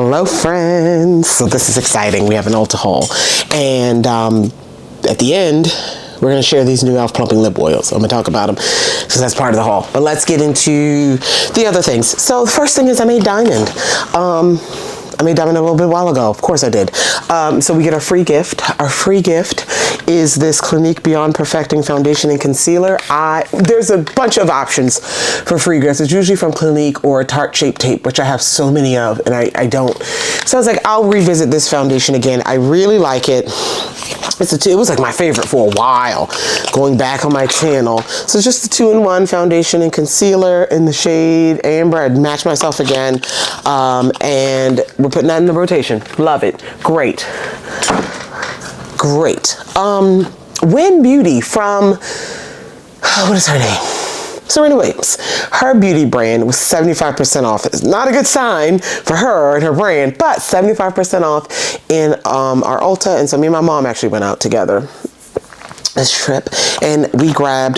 Hello friends. So this is exciting. We have an Ulta haul. And at the end, we're going to share these new e.l.f. Plumping lip oils. So I'm going to talk about them because that's part of the haul. But let's get into the other things. So the first thing is I made Diamond. I made Diamond a little bit while ago. Of course I did. So we get our free gift. Our free gift is this Clinique Beyond Perfecting Foundation and Concealer. There's a bunch of options for free gifts. It's usually from Clinique or a Tarte Shape Tape, which I have so many of, and I don't. So I was like, I'll revisit this foundation again. I really like it. It was like my favorite for a while, going back on my channel. So it's just the 2-in-1 foundation and concealer in the shade Amber. I'd match myself again. And we're putting that in the rotation. Love it. Great. Great. Win Beauty from, what is her name? Serena Williams. Her beauty brand was 75% off. It's not a good sign for her and her brand, but 75% off in our Ulta. And so me and my mom actually went out together this trip, and we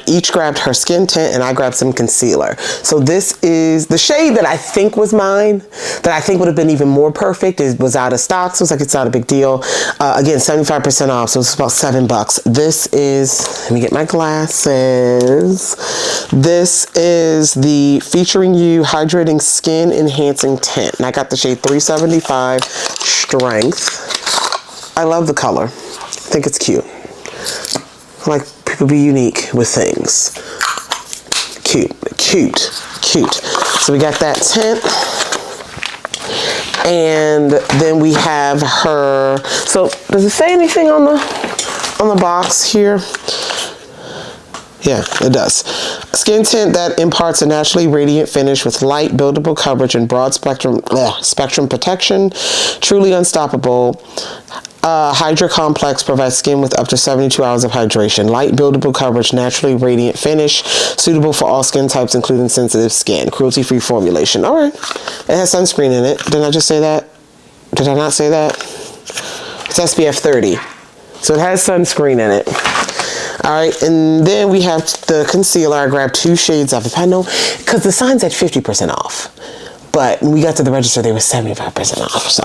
each grabbed her skin tint, and I grabbed some concealer. So this is the shade that I think was mine, that I think would have been even more perfect. It was out of stock, so it's like, it's not a big deal. Again, 75% off, so it's about $7. This is, let me get my glasses. This is the Featuring You Hydrating Skin Enhancing Tint, and I got the shade 375 Strength. I love the color. I think it's cute. I like people be unique with things. Cute, cute, cute. So we got that tint. And then we have her, so does it say anything on the box here? Yeah, it does. Skin tint that imparts a naturally radiant finish with light, buildable coverage and broad spectrum protection. Truly unstoppable. Hydra Complex provides skin with up to 72 hours of hydration. Light, buildable coverage, naturally radiant finish, suitable for all skin types, including sensitive skin. Cruelty-free formulation. All right. It has sunscreen in it. Didn't I just say that? Did I not say that? It's SPF 30. So it has sunscreen in it. All right, and then we have the concealer. I grabbed 2 shades of it. I know, because the sign's at 50% off. But when we got to the register, they were 75% off, so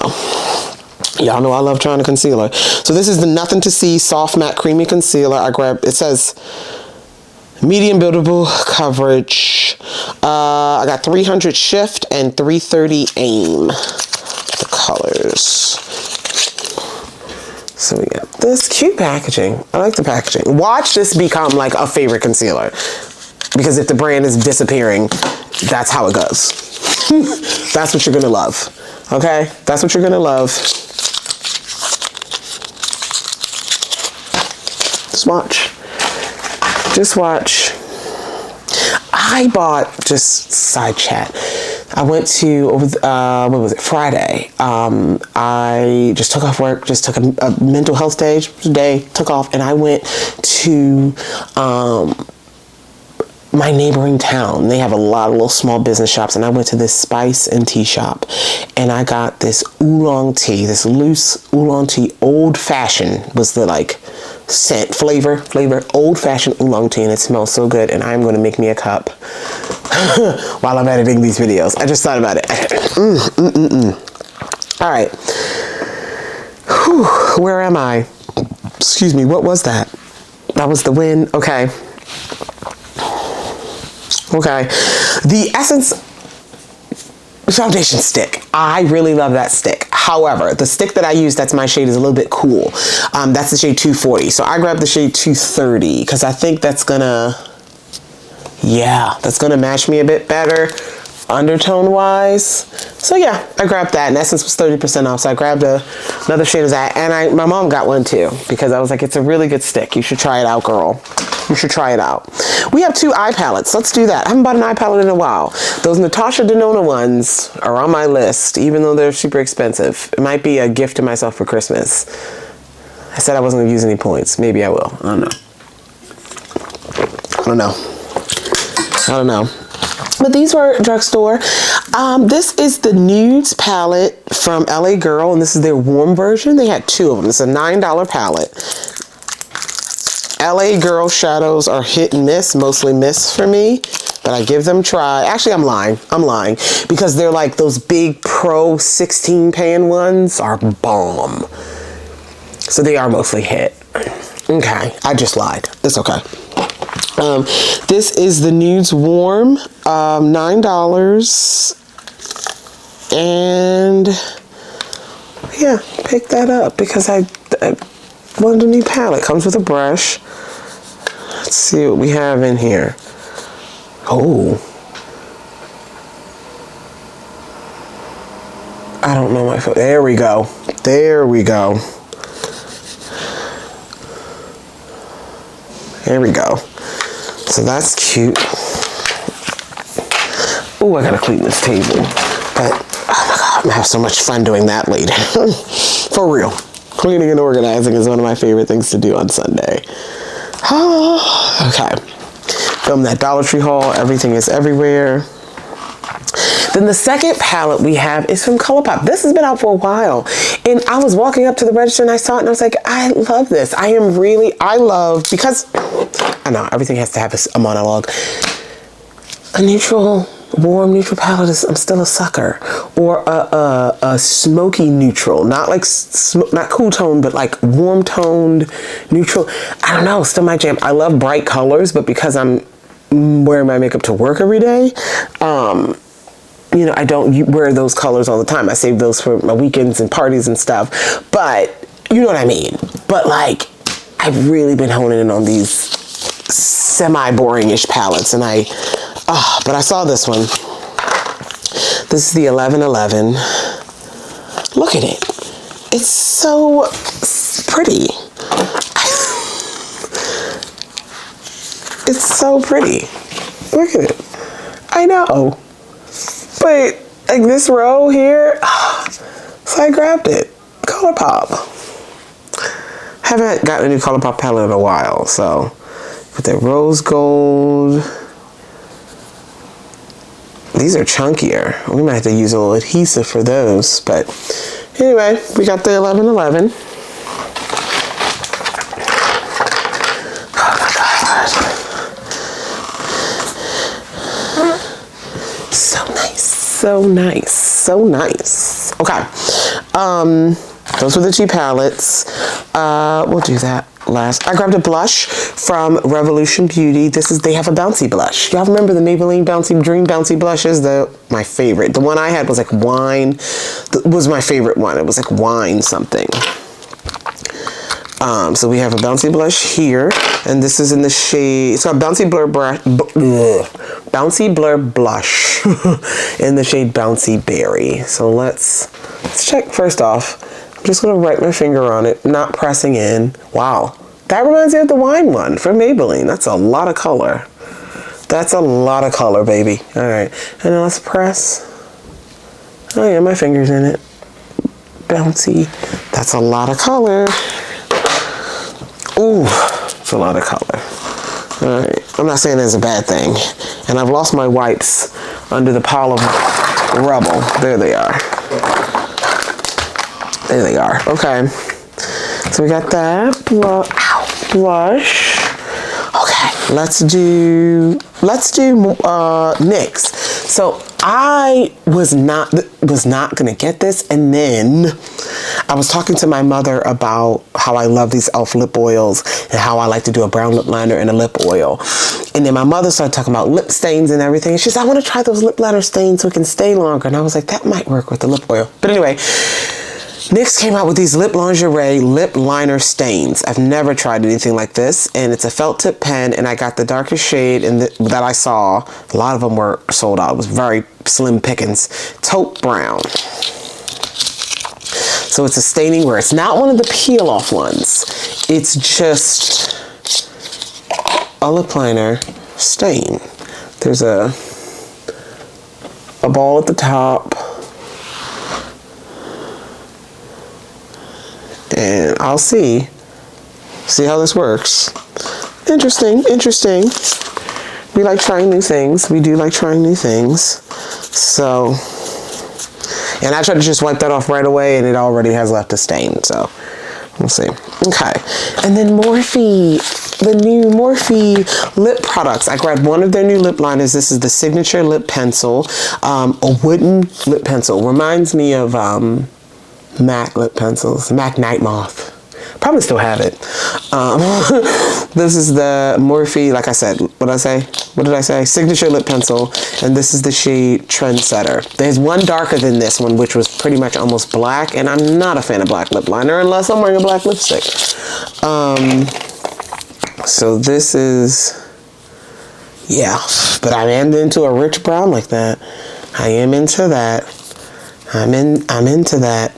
y'all know I love trying a concealer. So this is the Nothing to See Soft Matte Creamy Concealer. I grabbed, it says medium buildable coverage. I got 300 Shift and 330 Aim. The colors. So we got this cute packaging. I like the packaging. Watch this become like a favorite concealer. Because if the brand is disappearing, that's how it goes. That's what you're gonna love. Okay? That's what you're gonna love. Just watch. Just watch. I bought, just side chat, I went to, what was it, Friday. I just took off work, just took a mental health day, took off, and I went to my neighboring town. They have a lot of little small business shops, and I went to this spice and tea shop, and I got this oolong tea, this loose oolong tea, old fashioned was the like scent, flavor, old fashioned oolong tea, and it smells so good, and I'm going to make me a cup while I'm editing these videos. I just thought about it. All right. Whew, where am I? Excuse me, what was that? That was the win. Okay. Okay. The Essence foundation stick. I really love that stick. However, the stick that I use, that's my shade, is a little bit cool. That's the shade 240. So I grabbed the shade 230 because I think that's gonna, yeah, that's gonna match me a bit better undertone wise. So yeah, I grabbed that, and Essence was 30% off. So I grabbed another shade of that, and my mom got one too because I was like, it's a really good stick. You should try it out, girl. You should try it out. We have 2 eye palettes. Let's do that. I haven't bought an eye palette in a while. Those Natasha Denona ones are on my list, even though they're super expensive. It might be a gift to myself for Christmas. I said I wasn't going to use any points. Maybe I will. I don't know. I don't know. I don't know. But these were drugstore. This is the Nudes palette from LA Girl, and this is their warm version. They had 2 of them. It's a $9 palette. LA Girl shadows are hit and miss, mostly miss for me. but I give them a try. Actually, I'm lying. Because they're like those big Pro 16 pan ones are bomb. So they are mostly hit. Okay, I just lied. It's okay. This is the Nudes Warm, $9. And yeah, pick that up because I wanted a new palette. Comes with a brush. Let's see what we have in here. Oh. I don't know my phone. There we go. There we go. There we go. So that's cute. Oh, I gotta clean this table. But, oh my God, I'm gonna have so much fun doing that later. For real. Cleaning and organizing is one of my favorite things to do on Sunday. Okay. Film that Dollar Tree haul. Everything is everywhere. Then the second palette we have is from ColourPop. This has been out for a while. And I was walking up to the register and I saw it and I was like, I love this. I love, because I know everything has to have a monologue. A neutral, warm neutral palette is, I'm still a sucker. Or a smoky neutral, not like, not cool tone, but like warm toned neutral. I don't know, still my jam. I love bright colors, but because I'm wearing my makeup to work every day, you know, I don't wear those colors all the time. I save those for my weekends and parties and stuff. But you know what I mean. But like, I've really been honing in on these semi-boring-ish palettes. And but I saw this one. This is the 1111. Look at it. It's so pretty. It's so pretty. Look at it. I know. But like this row here, so I grabbed it. ColourPop. Haven't gotten a new ColourPop palette in a while, so with the rose gold. These are chunkier. We might have to use a little adhesive for those, but anyway, we got the 1111. Oh my God. So nice, so nice, so nice. Okay, those were the two palettes. We'll do that last. I grabbed a blush from Revolution Beauty. They have a bouncy blush. Y'all remember the Maybelline Bouncy Dream Bouncy blushes? My favorite. The one I had was like wine. Was my favorite one. It was like wine something. So we have a bouncy blush here, and this is in the shade. It's called Bouncy Blur Bouncy Blur Blush in the shade Bouncy Berry. So let's check first off. I'm just gonna write my finger on it, not pressing in. Wow, that reminds me of the wine one from Maybelline. That's a lot of color. That's a lot of color, baby. All right, and then let's press. Oh yeah, my finger's in it. Bouncy. That's a lot of color. Ooh, it's a lot of color. All right, I'm not saying that's a bad thing. And I've lost my wipes under the pile of rubble. There they are. There they are. Okay. So we got that blush. Okay, let's do NYX. So I was not gonna get this, and then I was talking to my mother about how I love these e.l.f. lip oils and how I like to do a brown lip liner and a lip oil. And then my mother started talking about lip stains and everything. And she said, I want to try those lip liner stains so it can stay longer. And I was like, that might work with the lip oil. But anyway, NYX came out with these lip lingerie lip liner stains. I've never tried anything like this, and it's a felt tip pen, and I got the darkest shade that I saw. A lot of them were sold out. It was very slim pickings. Taupe brown. So it's a staining where it's not one of the peel off ones. It's just a lip liner stain. There's a ball at the top. And I'll see how this works. Interesting. We like trying new things. We do like trying new things. So, and I tried to just wipe that off right away, and it already has left a stain. So, we'll see. Okay. And then Morphe. the new Morphe lip products. I grabbed one of their new lip liners. This is the Signature Lip Pencil, a wooden lip pencil. Reminds me of MAC lip pencils, MAC Night Moth. Probably still have it. This is the Morphe, like I said, what did I say? Signature Lip Pencil, and this is the shade Trendsetter. There's one darker than this one, which was pretty much almost black, and I'm not a fan of black lip liner unless I'm wearing a black lipstick. So this is, yeah, but I am into a rich brown like that. I am into that. I'm into that.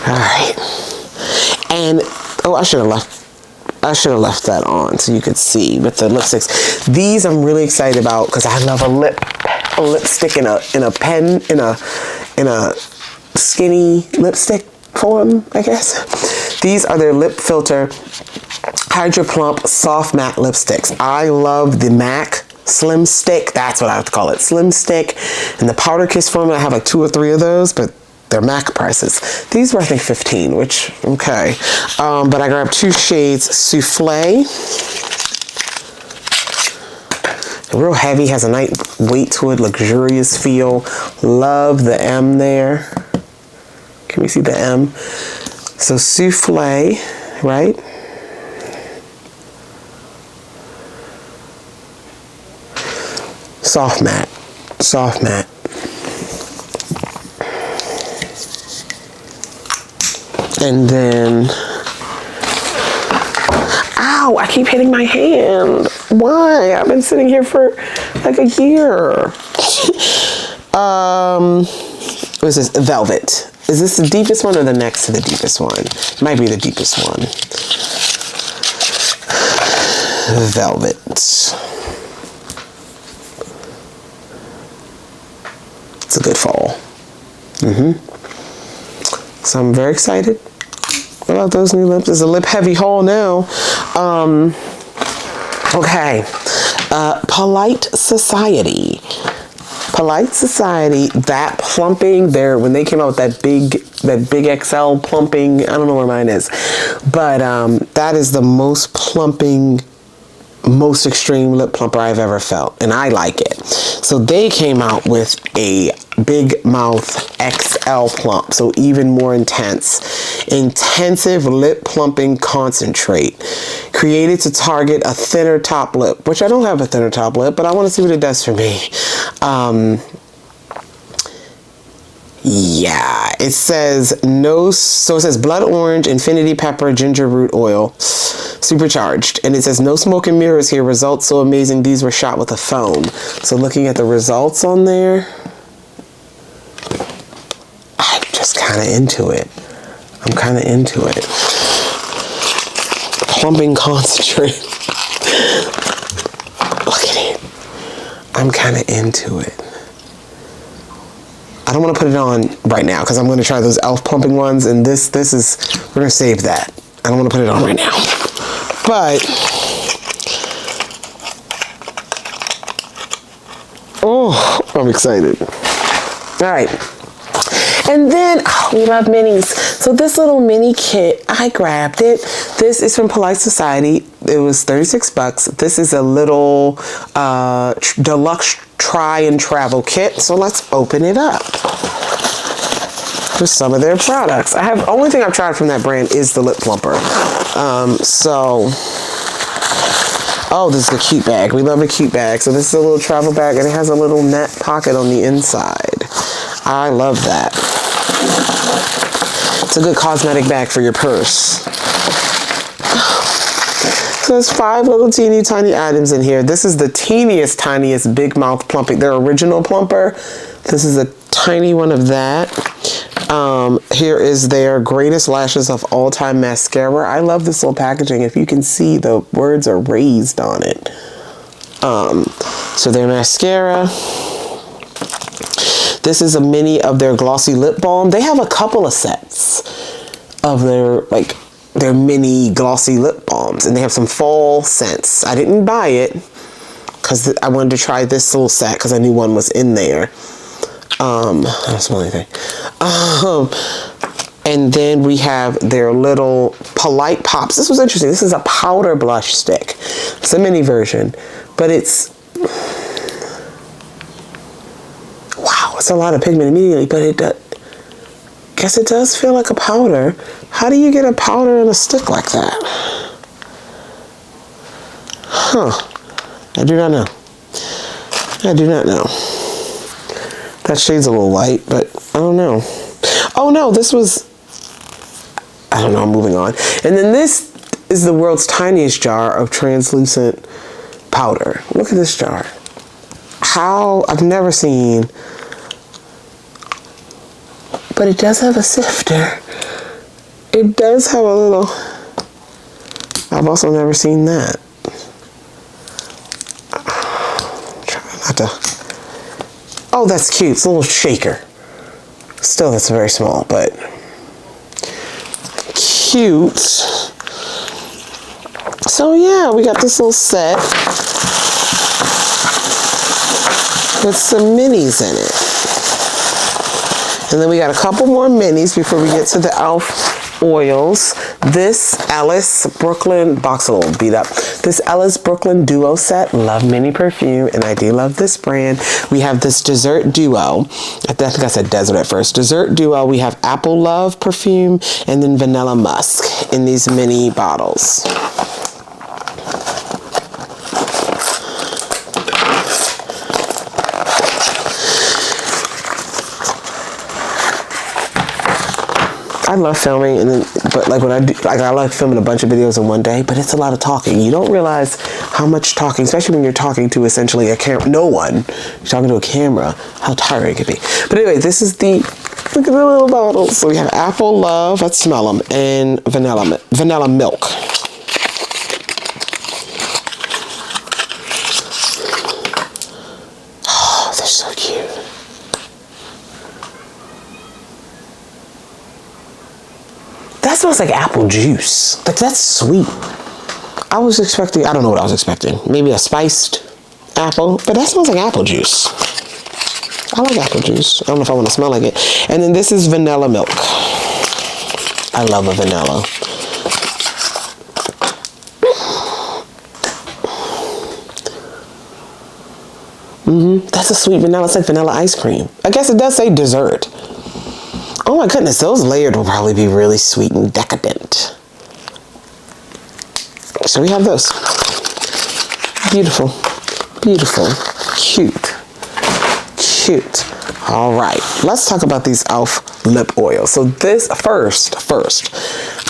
All right. And, oh, I should have left that on so you could see with the lipsticks. These I'm really excited about because I love a lipstick in a pen, in a skinny lipstick form, I guess. These are their Lip Filter Hydro Plump Soft Matte Lipsticks. I love the MAC Slim Stick. That's what I would call it. Slim Stick. And the Powder Kiss form, I have like 2 or 3 of those, but they're MAC prices. These were, I think, $15, which, okay. But I grabbed 2 shades. Souffle. Real heavy, has a nice weight to it, luxurious feel. Love the M there. Can we see the M? So Souffle, right? Soft matte. Soft matte. And then, ow, I keep hitting my hand. Why? I've been sitting here for like a year. What is this? Velvet. Is this the deepest one or the next to the deepest one? It might be the deepest one. Velvet. It's a good fall. So I'm very excited about those new lips. It's a lip heavy haul now. Okay. Polite Society. Polite Society, that plumping there, when they came out with that big XL plumping, I don't know where mine is, but that is the most plumping, most extreme lip plumper I've ever felt, and I like it. So they came out with a big mouth XL plump, so even more intense. Intensive lip plumping concentrate, created to target a thinner top lip, which I don't have a thinner top lip, but I want to see what it does for me. Yeah, it says no, so it says blood orange, infinity pepper, ginger root oil, supercharged. And it says no smoke and mirrors here, results so amazing these were shot with a phone. So looking at the results on there, I'm just kind of into it. I'm kind of into it. Plumping concentrate. Look at it. I'm kind of into it. I don't want to put it on right now because I'm going to try those e.l.f. plumping ones, and this is, we're going to save that. I don't want to put it on right now. But, oh, I'm excited. All right. And then, oh, we love minis. So this little mini kit, I grabbed it. This is from Polite Society. It was $36. This is a little deluxe try and travel kit. So let's open it up. There's some of their products. Only thing I've tried from that brand is the lip plumper. Oh, this is a cute bag. We love a cute bag. So this is a little travel bag, and it has a little net pocket on the inside. I love that. It's a good cosmetic bag for your purse. So there's 5 little teeny tiny items in here. This is the teeniest, tiniest big mouth plumping. Their original plumper. This is a tiny one of that. Here is their greatest lashes of all time mascara. I love this little packaging. If you can see, the words are raised on it. So their mascara. This is a mini of their glossy lip balm. They have a couple of sets of their mini glossy lip balms, and they have some fall scents. I didn't buy it because I wanted to try this little set because I knew one was in there. I don't smell anything. And then we have their little Polite Pops. This was interesting. This is a powder blush stick. It's a mini version, but it's, wow, it's a lot of pigment immediately, but it does, guess it does feel like a powder. How do you get a powder in a stick like that? Huh, I do not know. I do not know. That shade's a little light, but I don't know. Oh no, this was, I don't know, I'm moving on. And then this is the world's tiniest jar of translucent powder. Look at this jar. How, I've never seen, but it does have a sifter. It does have a little, I've also never seen that. Try not to, oh, that's cute, it's a little shaker. Still, that's very small, but cute. So yeah, we got this little set with some minis in it. And then we got a couple more minis before we get to the e.l.f. oils. This Ellis Brooklyn, box a little beat up. This Ellis Brooklyn Duo set, love mini perfume, and I do love this brand. We have this Dessert Duo. I think I said Desert at first. Dessert Duo, we have Apple Love perfume, and then Vanilla Musk in these mini bottles. I love filming, and then, but like when I do, like I like filming a bunch of videos in one day, but it's a lot of talking. You don't realize how much talking, especially when you're talking to essentially a camera, no one, you're talking to a camera, how tiring it can be. But anyway, this is the, look at the little bottles. So we have Apple Love, let's smell them, and Vanilla Milk. Oh, they're so cute. That smells like apple juice. Like, that's sweet. I was expecting, I don't know what I was expecting. Maybe a spiced apple, but that smells like apple juice. I like apple juice. I don't know if I want to smell like it. And then this is Vanilla Milk. I love a vanilla. That's a sweet vanilla. It's like vanilla ice cream. I guess it does say dessert. Oh my goodness, those layered will probably be really sweet and decadent. So we have those. Beautiful, beautiful, cute, cute. All right, let's talk about these e.l.f. lip oils. So this, first,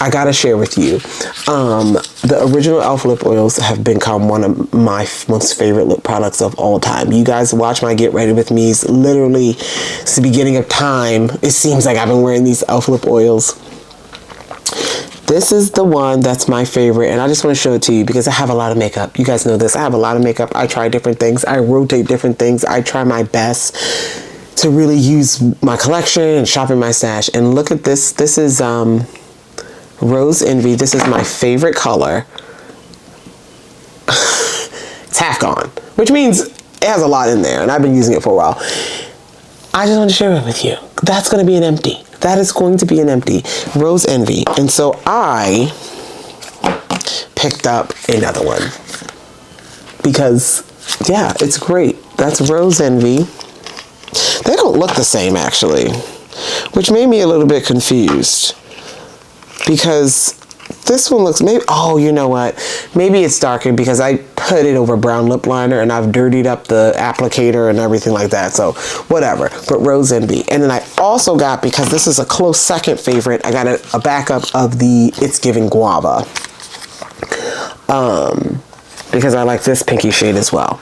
I gotta share with you, the original e.l.f. lip oils have become one of my most favorite lip products of all time. You guys watch my Get Ready With Me's, literally, since the beginning of time, it seems like I've been wearing these e.l.f. lip oils. This is the one that's my favorite, and I just want to show it to you because I have a lot of makeup. You guys know this. I have a lot of makeup. I try different things. I rotate different things. I try my best to really use my collection and shop in my stash. And look at this. This is Rose Envy. This is my favorite color. It's half gone, which means it has a lot in there, and I've been using it for a while. I just want to share it with you. That's going to be an empty. That is going to be an empty. Rose Envy. And so I picked up another one because, yeah, it's great. That's Rose Envy. They don't look the same, actually, which made me a little bit confused because this one looks, maybe, oh, you know what? Maybe it's darker because I put it over brown lip liner and I've dirtied up the applicator and everything like that. So whatever, but Rose Envy. And then I also got, because this is a close second favorite, I got a backup of the It's Giving Guava. Because I like this pinky shade as well.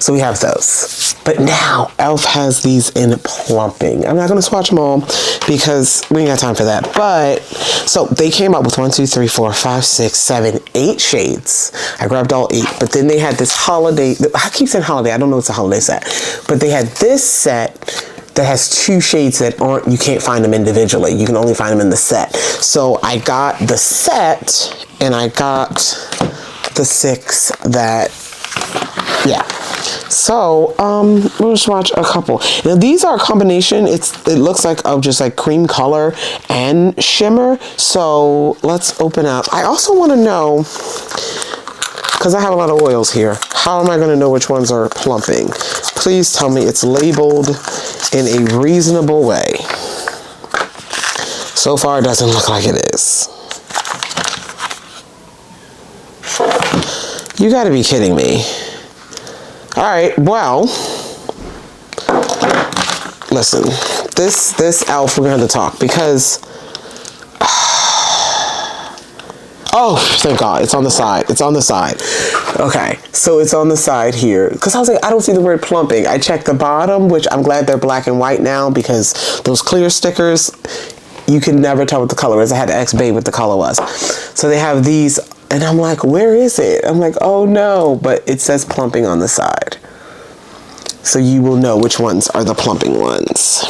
So we have those. But now e.l.f. has these in Plumping. I'm not going to swatch them all because we ain't got time for that. But so they came up with 1, 2, 3, 4, 5, 6, 7, 8 shades. I grabbed all 8. But then they had this holiday. I keep saying holiday. I don't know it's a holiday set. But they had this set that has 2 shades that aren't, you can't find them individually. You can only find them in the set. So I got the set and I got the 6 that, yeah. So, we'll just watch a couple. Now, these are a combination. It looks like of just like cream color and shimmer. So, let's open up. I also want to know, because I have a lot of oils here, how am I going to know which ones are plumping? Please tell me it's labeled in a reasonable way. So far, it doesn't look like it is. You got to be kidding me. All right, well, listen, this e.l.f. we're going to have to talk because, oh, thank God, it's on the side. It's on the side. Okay, so it's on the side here. Because I was like, I don't see the word plumping. I checked the bottom, which I'm glad they're black and white now because those clear stickers, you can never tell what the color is. I had to ask Babe what the color was. So they have these, and I'm like, where is it? I'm like, oh no, but it says plumping on the side. So you will know which ones are the plumping ones.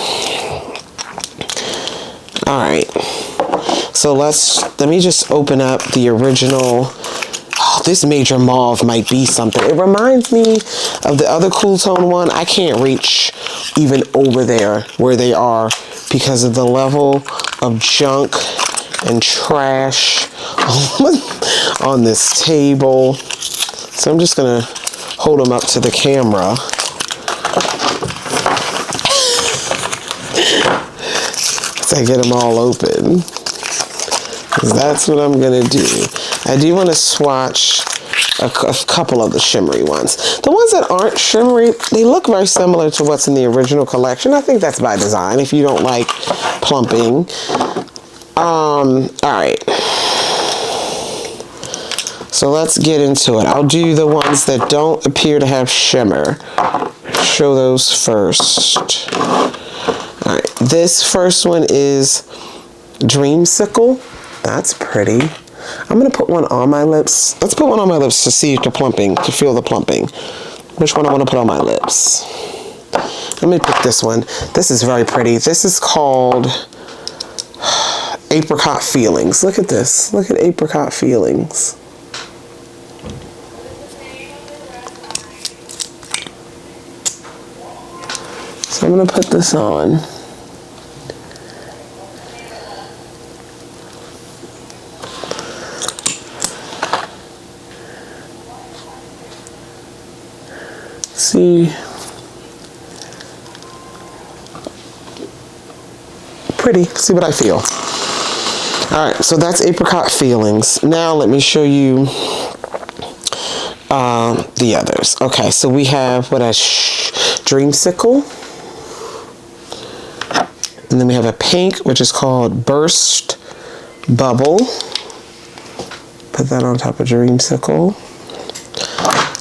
All right. So let me just open up the original. Oh, this Major Mauve might be something. It reminds me of the other Cool Tone one. I can't reach even over there where they are because of the level of junk and trash on this table. So I'm just gonna hold them up to the camera. So I get them all open. That's what I'm gonna do. I do want to swatch a couple of the shimmery ones. The ones that aren't shimmery, they look very similar to what's in the original collection. I think that's by design if you don't like plumping. All right. So let's get into it. I'll do the ones that don't appear to have shimmer. Show those first. All right. This first one is Dreamsicle. That's pretty. I'm going to put one on my lips. Let's put one on my lips to see the plumping, to feel the plumping. Which one I want to put on my lips? Let me pick this one. This is very pretty. This is called Apricot Feelings. Look at this. Look at Apricot Feelings. So I'm going to put this on. See, pretty. See what I feel. All right, so that's Apricot Feelings. Now let me show you the others. Okay, so we have what Dreamsicle, and then we have a pink, which is called Burst Bubble. Put that on top of Dreamsicle.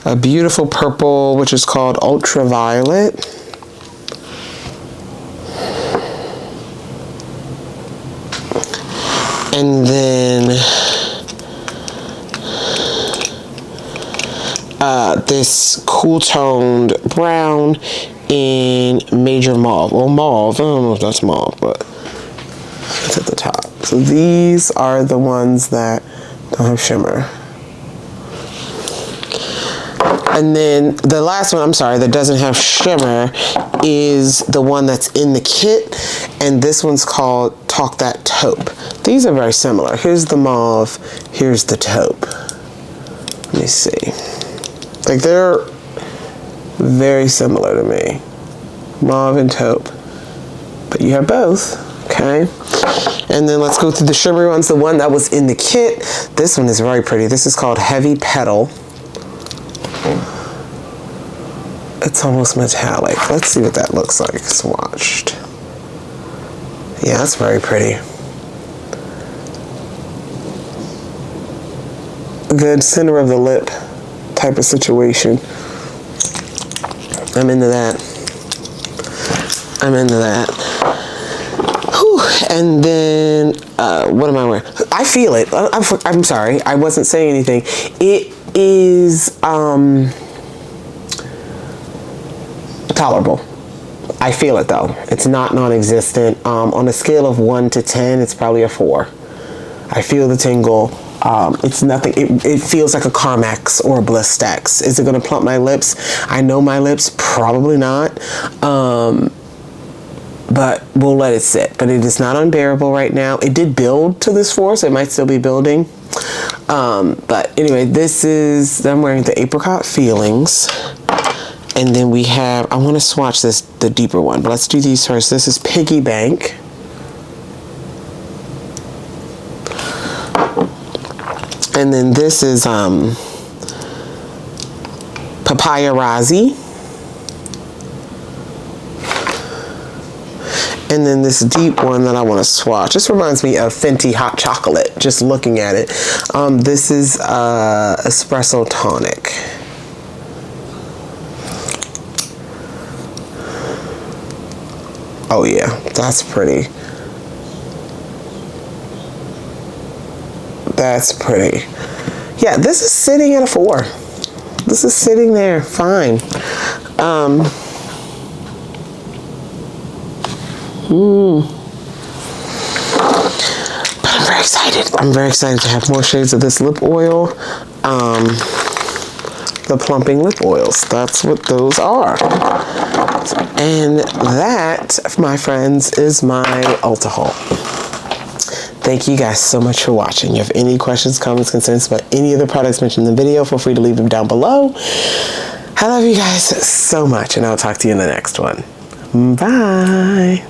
A beautiful purple, which is called Ultraviolet. And then this cool toned brown in Major Mauve. Well, mauve, I don't know if that's mauve, but it's at the top. So these are the ones that don't have shimmer. And then the last one, I'm sorry, that doesn't have shimmer is the one that's in the kit. And this one's called Talk That Taupe. These are very similar. Here's the mauve, here's the taupe. Let me see. Like they're very similar to me. Mauve and taupe. But you have both, okay? And then let's go through the shimmery ones. The one that was in the kit, this one is very pretty. This is called Heavy Petal. It's almost metallic. Let's see what that looks like swatched. Yeah, that's very pretty. Good center of the lip type of situation. I'm into that. I'm into that. Whew. And then, what am I wearing? I feel it. I'm sorry. I wasn't saying anything. It is, tolerable. I feel it though. It's not non-existent. On a scale of 1 to 10, it's probably a 4. I feel the tingle It's nothing, it feels like a Carmex or a Blistex. Is it going to plump my lips? I know my lips, probably not. But we'll let it sit. But it is not unbearable right now. It did build to this floor, so it might still be building. But anyway, I'm wearing the Apricot Feelings. And then we have, I want to swatch the deeper one, but let's do these first. This is Piggy Bank. And then this is Papaya Razi. And then this deep one that I want to swatch. This reminds me of Fenty Hot Chocolate, just looking at it. This is Espresso Tonic. Oh yeah, that's pretty. That's pretty. Yeah, this is sitting at a 4. This is sitting there fine. But I'm very excited. I'm very excited to have more shades of this lip oil. The Plumping lip oils. That's what those are. And that, my friends, is my Ulta haul. Thank you guys so much for watching. If you have any questions, comments, concerns about any of the products mentioned in the video, feel free to leave them down below. I love you guys so much, and I'll talk to you in the next one. Bye.